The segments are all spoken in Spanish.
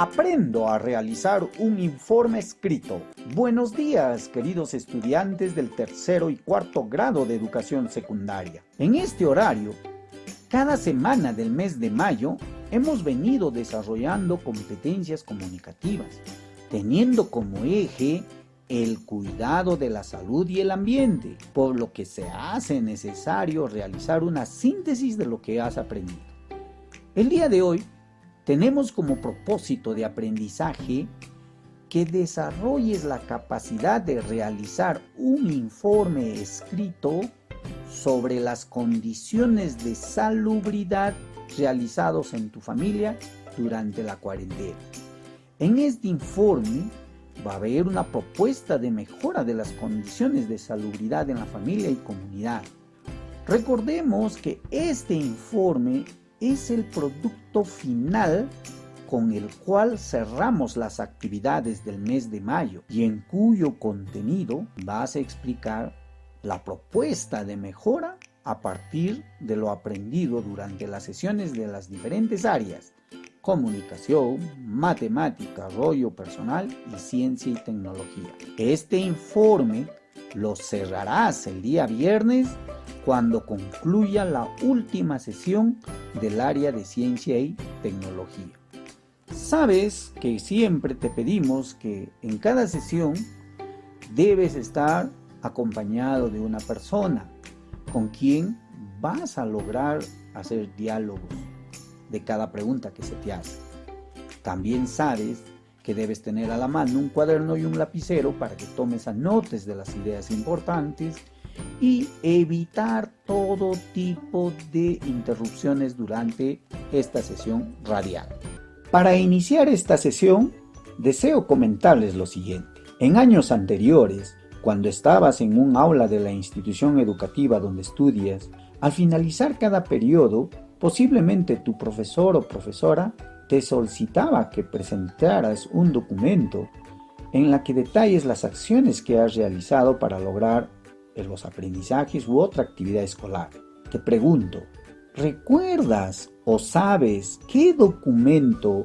Aprendo a realizar un informe escrito. Buenos días, queridos estudiantes del tercero y cuarto grado de educación secundaria. En este horario, cada semana del mes de mayo, hemos venido desarrollando competencias comunicativas, teniendo como eje el cuidado de la salud y el ambiente, por lo que se hace necesario realizar una síntesis de lo que has aprendido. El día de hoy, tenemos como propósito de aprendizaje que desarrolles la capacidad de realizar un informe escrito sobre las condiciones de salubridad realizados en tu familia durante la cuarentena. En este informe va a haber una propuesta de mejora de las condiciones de salubridad en la familia y comunidad. Recordemos que este informe es el producto final con el cual cerramos las actividades del mes de mayo y en cuyo contenido vas a explicar la propuesta de mejora a partir de lo aprendido durante las sesiones de las diferentes áreas: comunicación, matemática, rollo personal y ciencia y tecnología. Este informe lo cerrarás el día viernes cuando concluya la última sesión del área de ciencia y tecnología. Sabes que siempre te pedimos que en cada sesión debes estar acompañado de una persona con quien vas a lograr hacer diálogos de cada pregunta que se te hace. También sabes que debes tener a la mano un cuaderno y un lapicero para que tomes anotes de las ideas importantes y evitar todo tipo de interrupciones durante esta sesión radial. Para iniciar esta sesión, deseo comentarles lo siguiente. En años anteriores, cuando estabas en un aula de la institución educativa donde estudias, al finalizar cada periodo, posiblemente tu profesor o profesora te solicitaba que presentaras un documento en la que detalles las acciones que has realizado para lograr los aprendizajes u otra actividad escolar. Te pregunto, ¿recuerdas o sabes qué documento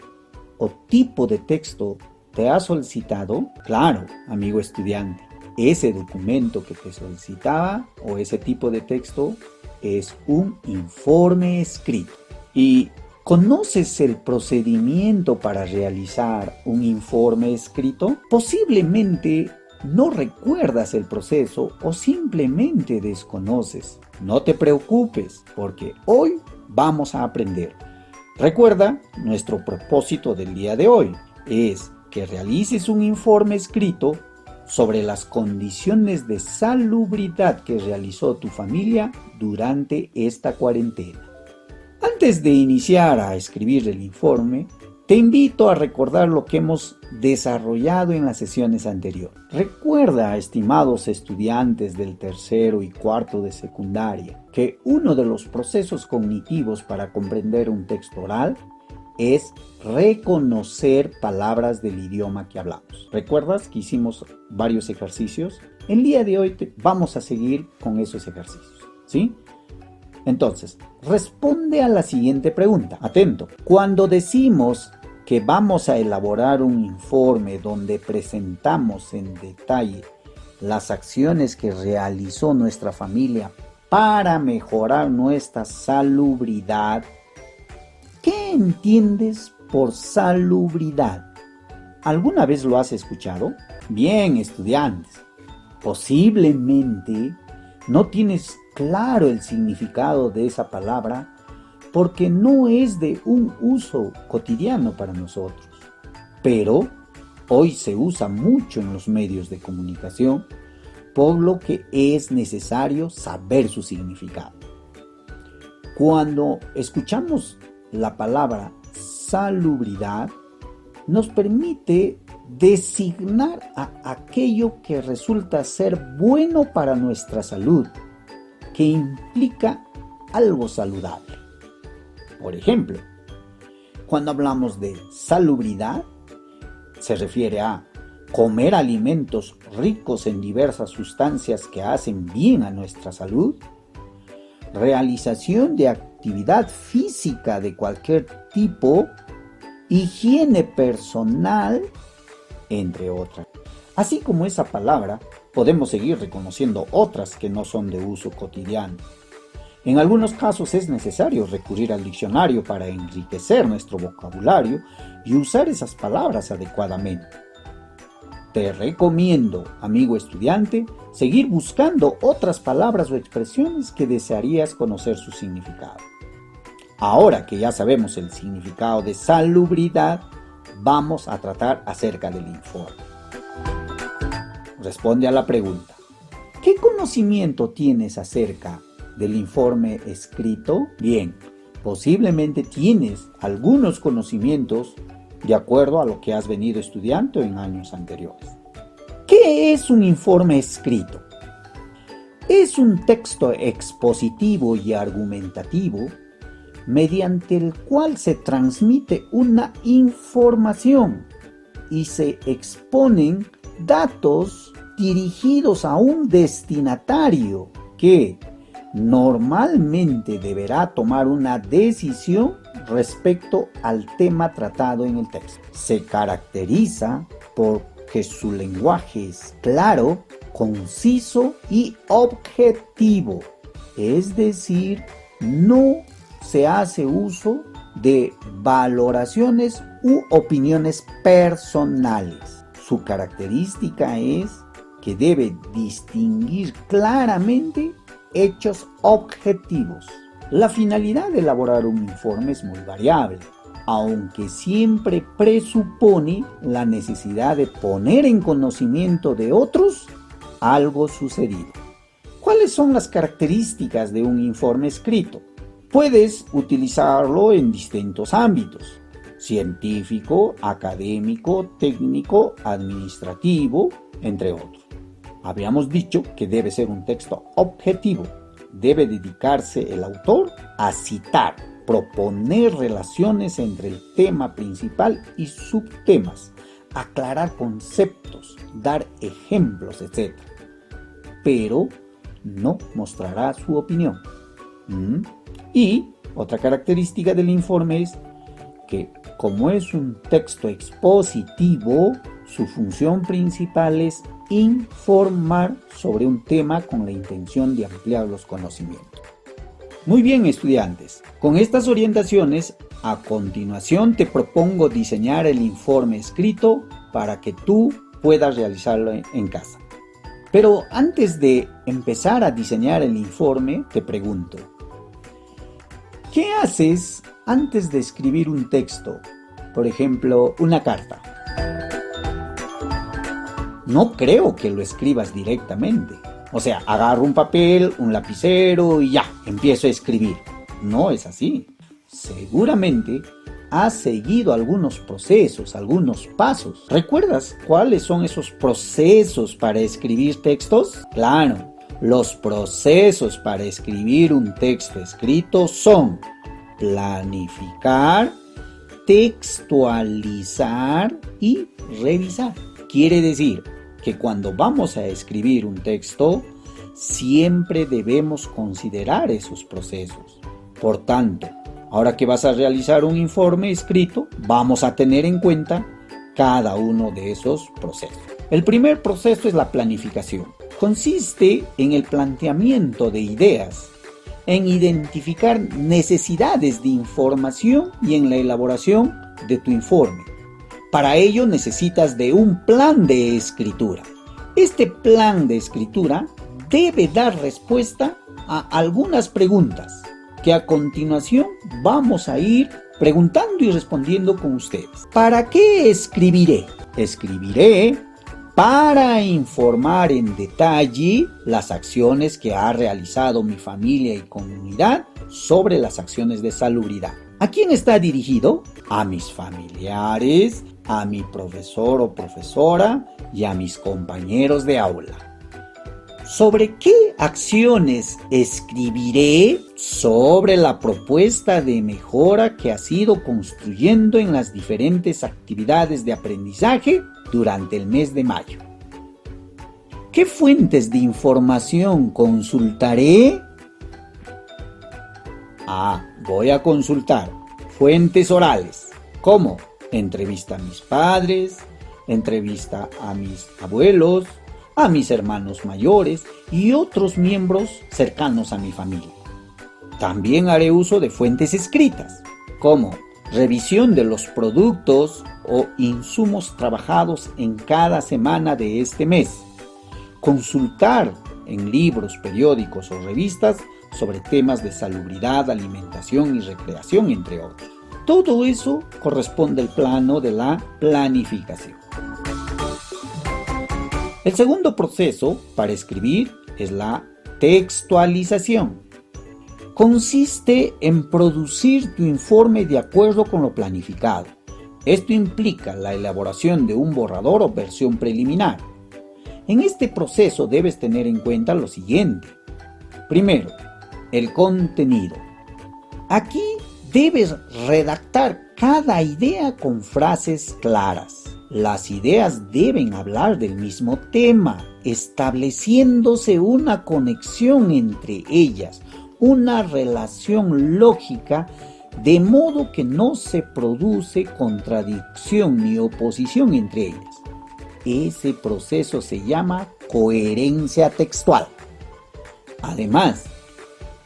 o tipo de texto te ha solicitado? Claro, amigo estudiante, ese documento que te solicitaba o ese tipo de texto es un informe escrito. ¿Y conoces el procedimiento para realizar un informe escrito? Posiblemente no recuerdas el proceso o simplemente desconoces. No te preocupes, porque hoy vamos a aprender. Recuerda, nuestro propósito del día de hoy es que realices un informe escrito sobre las condiciones de salubridad que realizó tu familia durante esta cuarentena. Antes de iniciar a escribir el informe, te invito a recordar lo que hemos desarrollado en las sesiones anteriores. Recuerda, estimados estudiantes del tercero y cuarto de secundaria, que uno de los procesos cognitivos para comprender un texto oral es reconocer palabras del idioma que hablamos. ¿Recuerdas que hicimos varios ejercicios? El día de hoy vamos a seguir con esos ejercicios, ¿sí? Entonces, responde a la siguiente pregunta. Atento. Cuando decimos que vamos a elaborar un informe donde presentamos en detalle las acciones que realizó nuestra familia para mejorar nuestra salubridad, ¿qué entiendes por salubridad? ¿Alguna vez lo has escuchado? Bien, estudiantes, posiblemente no tienes claro el significado de esa palabra porque no es de un uso cotidiano para nosotros. Pero hoy se usa mucho en los medios de comunicación, por lo que es necesario saber su significado. Cuando escuchamos la palabra salubridad, nos permite designar a aquello que resulta ser bueno para nuestra salud, que implica algo saludable. Por ejemplo, cuando hablamos de salubridad, se refiere a comer alimentos ricos en diversas sustancias que hacen bien a nuestra salud, realización de actividad física de cualquier tipo higiene personal, entre otras. Así como esa palabra, podemos seguir reconociendo otras que no son de uso cotidiano. En algunos casos es necesario recurrir al diccionario para enriquecer nuestro vocabulario y usar esas palabras adecuadamente. Te recomiendo, amigo estudiante, seguir buscando otras palabras o expresiones que desearías conocer su significado. Ahora que ya sabemos el significado de salubridad, vamos a tratar acerca del informe. Responde a la pregunta: ¿qué conocimiento tienes acerca del informe escrito? Bien, posiblemente tienes algunos conocimientos de acuerdo a lo que has venido estudiando en años anteriores. ¿Qué es un informe escrito? Es un texto expositivo y argumentativo mediante el cual se transmite una información y se exponen datos dirigidos a un destinatario que normalmente deberá tomar una decisión respecto al tema tratado en el texto. Se caracteriza porque su lenguaje es claro, conciso y objetivo, es decir, no se hace uso de valoraciones u opiniones personales. Su característica es que debe distinguir claramente hechos objetivos. La finalidad de elaborar un informe es muy variable, aunque siempre presupone la necesidad de poner en conocimiento de otros algo sucedido. ¿Cuáles son las características de un informe escrito? Puedes utilizarlo en distintos ámbitos: científico, académico, técnico, administrativo, entre otros. Habíamos dicho que debe ser un texto objetivo. Debe dedicarse el autor a citar, proponer relaciones entre el tema principal y subtemas, aclarar conceptos, dar ejemplos, etc. Pero no mostrará su opinión. Y otra característica del informe es que, como es un texto expositivo, su función principal es informar sobre un tema con la intención de ampliar los conocimientos. Muy bien, estudiantes, con estas orientaciones, a continuación te propongo diseñar el informe escrito para que tú puedas realizarlo en casa. Pero antes de empezar a diseñar el informe, te pregunto: ¿qué haces antes de escribir un texto? Por ejemplo, una carta. No creo que lo escribas directamente. O sea, agarro un papel, un lapicero y ya, empiezo a escribir. No es así. Seguramente has seguido algunos procesos, algunos pasos. ¿Recuerdas cuáles son esos procesos para escribir textos? Claro, los procesos para escribir un texto escrito son planificar, textualizar y revisar. Quiere decir que cuando vamos a escribir un texto, siempre debemos considerar esos procesos. Por tanto, ahora que vas a realizar un informe escrito, vamos a tener en cuenta cada uno de esos procesos. El primer proceso es la planificación. Consiste en el planteamiento de ideas, en identificar necesidades de información y en la elaboración de tu informe. Para ello necesitas de un plan de escritura. Este plan de escritura debe dar respuesta a algunas preguntas que a continuación vamos a ir preguntando y respondiendo con ustedes. ¿Para qué escribiré? Escribiré para informar en detalle las acciones que ha realizado mi familia y comunidad sobre las acciones de salubridad. ¿A quién está dirigido? A mis familiares, a mi profesor o profesora y a mis compañeros de aula. ¿Sobre qué acciones escribiré? Sobre la propuesta de mejora que has ido construyendo en las diferentes actividades de aprendizaje durante el mes de mayo. ¿Qué fuentes de información consultaré? Voy a consultar fuentes orales, como Entrevista a mis padres, entrevista a mis abuelos, a mis hermanos mayores y otros miembros cercanos a mi familia. También haré uso de fuentes escritas, como revisión de los productos o insumos trabajados en cada semana de este mes. Consultar en libros, periódicos o revistas sobre temas de salubridad, alimentación y recreación, entre otros. Todo eso corresponde al plano de la planificación. El segundo proceso para escribir es la textualización. Consiste en producir tu informe de acuerdo con lo planificado. Esto implica la elaboración de un borrador o versión preliminar. En este proceso debes tener en cuenta lo siguiente. Primero, el contenido. Aquí debes redactar cada idea con frases claras. Las ideas deben hablar del mismo tema, estableciéndose una conexión entre ellas, una relación lógica, de modo que no se produce contradicción ni oposición entre ellas. Ese proceso se llama coherencia textual. Además,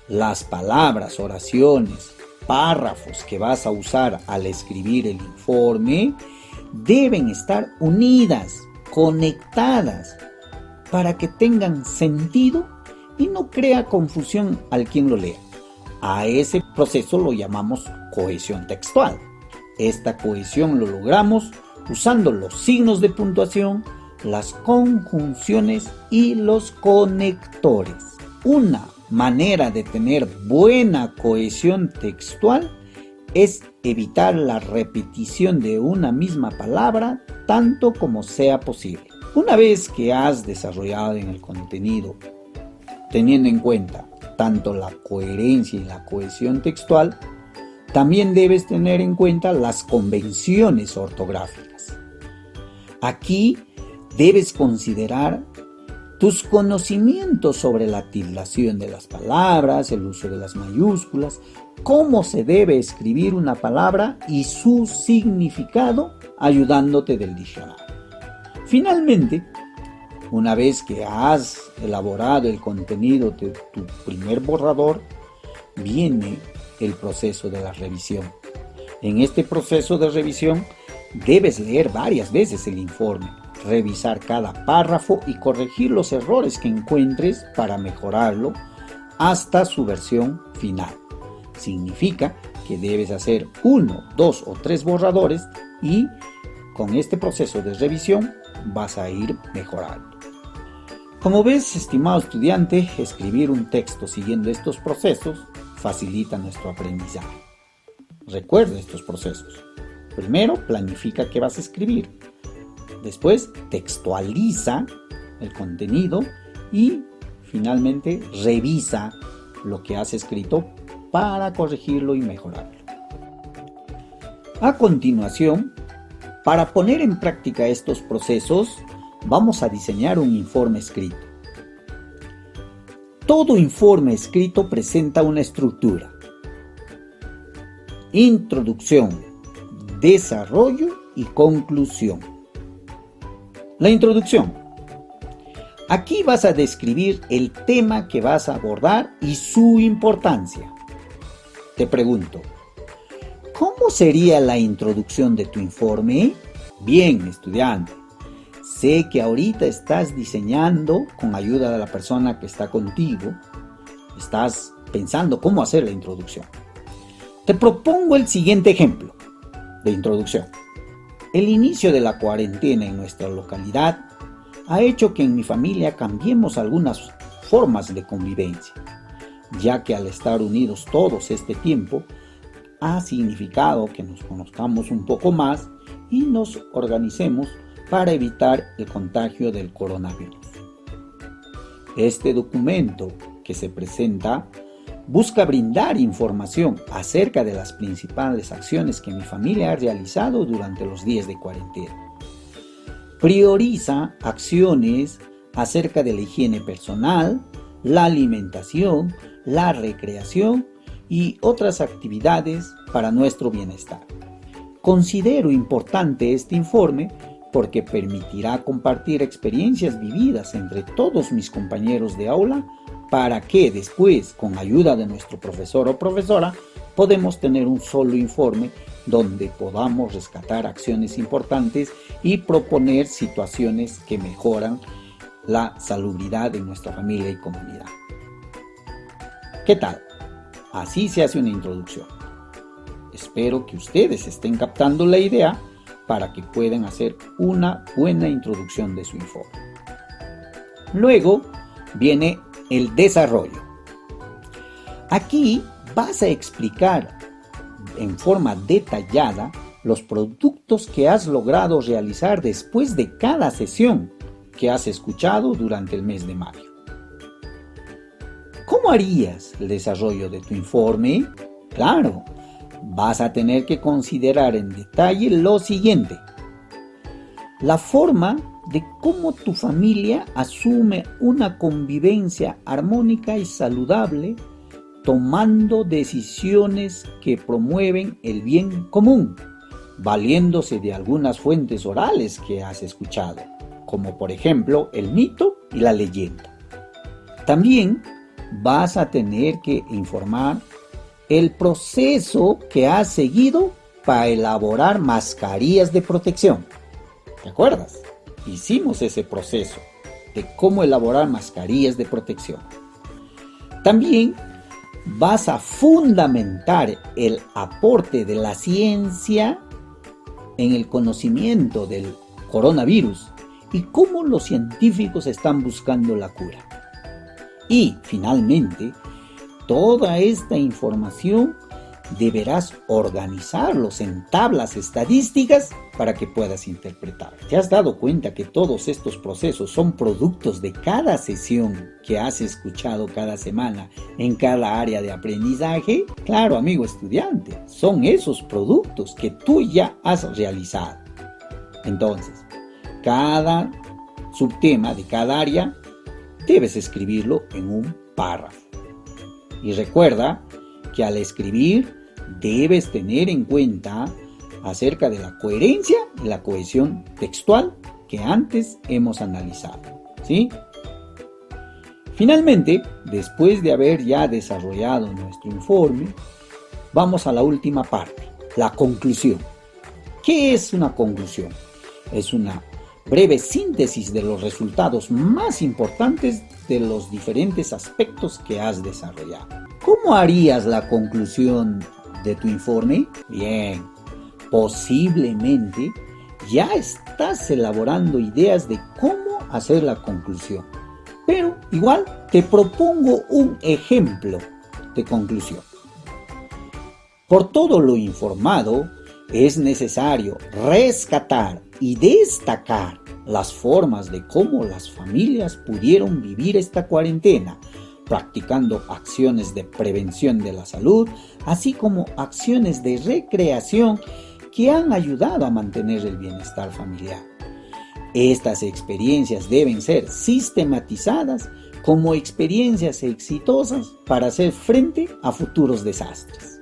las palabras, oraciones, párrafos que vas a usar al escribir el informe deben estar unidas, conectadas, para que tengan sentido y no crea confusión al quien lo lea. A ese proceso lo llamamos cohesión textual. Esta cohesión lo logramos usando los signos de puntuación, las conjunciones y los conectores. Una manera de tener buena cohesión textual es evitar la repetición de una misma palabra tanto como sea posible. Una vez que has desarrollado en el contenido, teniendo en cuenta tanto la coherencia y la cohesión textual, también debes tener en cuenta las convenciones ortográficas. Aquí debes considerar tus conocimientos sobre la tildación de las palabras, el uso de las mayúsculas, cómo se debe escribir una palabra y su significado, ayudándote del diccionario. Finalmente, una vez que has elaborado el contenido de tu primer borrador, viene el proceso de la revisión. En este proceso de revisión, debes leer varias veces el informe, revisar cada párrafo y corregir los errores que encuentres para mejorarlo hasta su versión final. Significa que debes hacer 1, 2 o 3 borradores y con este proceso de revisión vas a ir mejorando. Como ves, estimado estudiante, escribir un texto siguiendo estos procesos facilita nuestro aprendizaje. Recuerda estos procesos. Primero, planifica qué vas a escribir. Después, textualiza el contenido y finalmente revisa lo que has escrito para corregirlo y mejorarlo. A continuación, para poner en práctica estos procesos, vamos a diseñar un informe escrito. Todo informe escrito presenta una estructura: introducción, desarrollo y conclusión. La introducción. Aquí vas a describir el tema que vas a abordar y su importancia. Te pregunto, ¿cómo sería la introducción de tu informe? Bien, estudiante, sé que ahorita estás diseñando con ayuda de la persona que está contigo. Estás pensando cómo hacer la introducción. Te propongo el siguiente ejemplo de introducción. El inicio de la cuarentena en nuestra localidad ha hecho que en mi familia cambiemos algunas formas de convivencia, ya que al estar unidos todos este tiempo, ha significado que nos conozcamos un poco más y nos organicemos para evitar el contagio del coronavirus. Este documento que se presenta busca brindar información acerca de las principales acciones que mi familia ha realizado durante los días de cuarentena. Prioriza acciones acerca de la higiene personal, la alimentación, la recreación y otras actividades para nuestro bienestar. Considero importante este informe porque permitirá compartir experiencias vividas entre todos mis compañeros de aula para que después, con ayuda de nuestro profesor o profesora, podemos tener un solo informe donde podamos rescatar acciones importantes y proponer situaciones que mejoran la salubridad de nuestra familia y comunidad. ¿Qué tal? Así se hace una introducción. Espero que ustedes estén captando la idea para que puedan hacer una buena introducción de su informe. Luego viene el desarrollo. Aquí vas a explicar en forma detallada los productos que has logrado realizar después de cada sesión que has escuchado durante el mes de mayo. ¿Cómo harías el desarrollo de tu informe? Claro, vas a tener que considerar en detalle lo siguiente: la forma de cómo tu familia asume una convivencia armónica y saludable, tomando decisiones que promueven el bien común, valiéndose de algunas fuentes orales que has escuchado, como por ejemplo el mito y la leyenda. También vas a tener que informar el proceso que has seguido para elaborar mascarillas de protección. ¿Te acuerdas? Hicimos ese proceso de cómo elaborar mascarillas de protección. También vas a fundamentar el aporte de la ciencia en el conocimiento del coronavirus y cómo los científicos están buscando la cura. Y finalmente, toda esta información deberás organizarlos en tablas estadísticas para que puedas interpretar. ¿Te has dado cuenta que todos estos procesos son productos de cada sesión que has escuchado cada semana en cada área de aprendizaje? Claro, amigo estudiante, son esos productos que tú ya has realizado. Entonces, cada subtema de cada área debes escribirlo en un párrafo. Y recuerda que al escribir debes tener en cuenta acerca de la coherencia y la cohesión textual que antes hemos analizado, ¿sí? Finalmente, después de haber ya desarrollado nuestro informe, vamos a la última parte, la conclusión. ¿Qué es una conclusión? Es una breve síntesis de los resultados más importantes de los diferentes aspectos que has desarrollado. ¿Cómo harías la conclusión de tu informe? Bien, posiblemente ya estás elaborando ideas de cómo hacer la conclusión. Pero igual te propongo un ejemplo de conclusión. Por todo lo informado, es necesario rescatar y destacar las formas de cómo las familias pudieron vivir esta cuarentena, practicando acciones de prevención de la salud, así como acciones de recreación que han ayudado a mantener el bienestar familiar. Estas experiencias deben ser sistematizadas como experiencias exitosas para hacer frente a futuros desastres.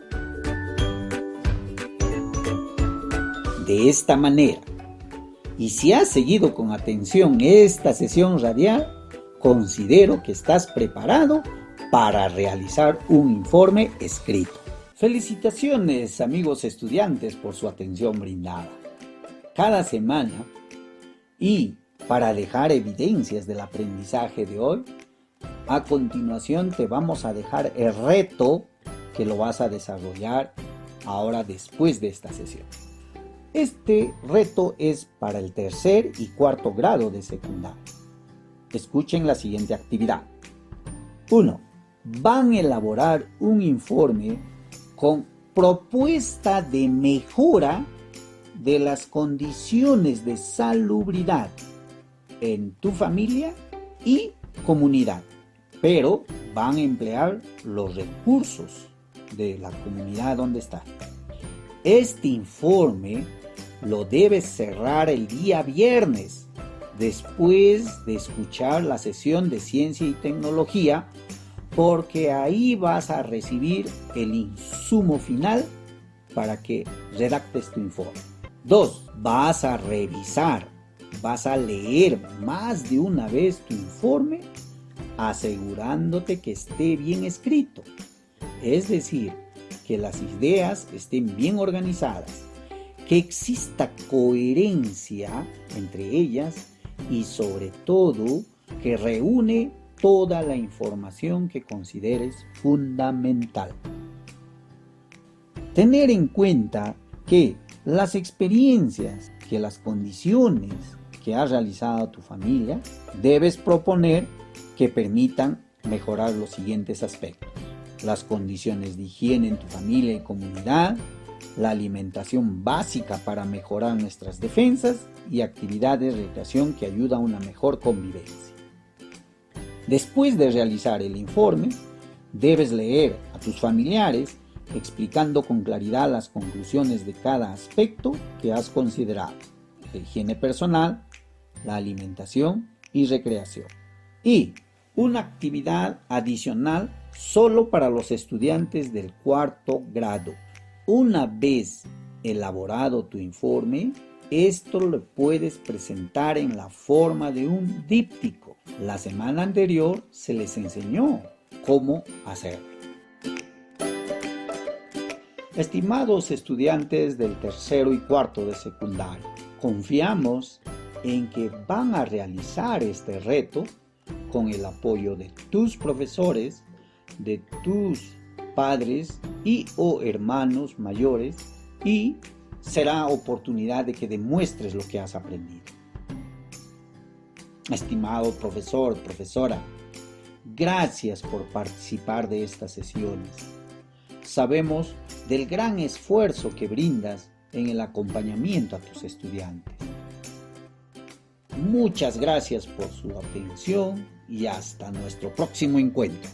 De esta manera, y si has seguido con atención esta sesión radial, considero que estás preparado para realizar un informe escrito. Felicitaciones, amigos estudiantes, por su atención brindada. Cada semana, y para dejar evidencias del aprendizaje de hoy, a continuación te vamos a dejar el reto que lo vas a desarrollar ahora después de esta sesión. Este reto es para el tercer y cuarto grado de secundaria. Escuchen la siguiente actividad. 1. Van a elaborar un informe con propuesta de mejora de las condiciones de salubridad en tu familia y comunidad, pero van a emplear los recursos de la comunidad donde está. Este informe lo debes cerrar el día viernes, después de escuchar la sesión de ciencia y tecnología, porque ahí vas a recibir el insumo final para que redactes tu informe. 2. Vas a revisar, vas a leer más de una vez tu informe, asegurándote que esté bien escrito. Es decir, que las ideas estén bien organizadas, que exista coherencia entre ellas y sobre todo que reúne toda la información que consideres fundamental. Tener en cuenta que las experiencias, que las condiciones que ha realizado tu familia, debes proponer que permitan mejorar los siguientes aspectos: las condiciones de higiene en tu familia y comunidad, la alimentación básica para mejorar nuestras defensas y actividades de recreación que ayudan a una mejor convivencia. Después de realizar el informe, debes leer a tus familiares explicando con claridad las conclusiones de cada aspecto que has considerado: la higiene personal, la alimentación y recreación. Y una actividad adicional solo para los estudiantes del cuarto grado. Una vez elaborado tu informe, esto lo puedes presentar en la forma de un díptico. La semana anterior se les enseñó cómo hacerlo. Estimados estudiantes del tercero y cuarto de secundaria, confiamos en que van a realizar este reto con el apoyo de tus profesores, de tus padres y o hermanos mayores, y será oportunidad de que demuestres lo que has aprendido. Estimado profesor, profesora, gracias por participar de estas sesiones. Sabemos del gran esfuerzo que brindas en el acompañamiento a tus estudiantes. Muchas gracias por su atención y hasta nuestro próximo encuentro.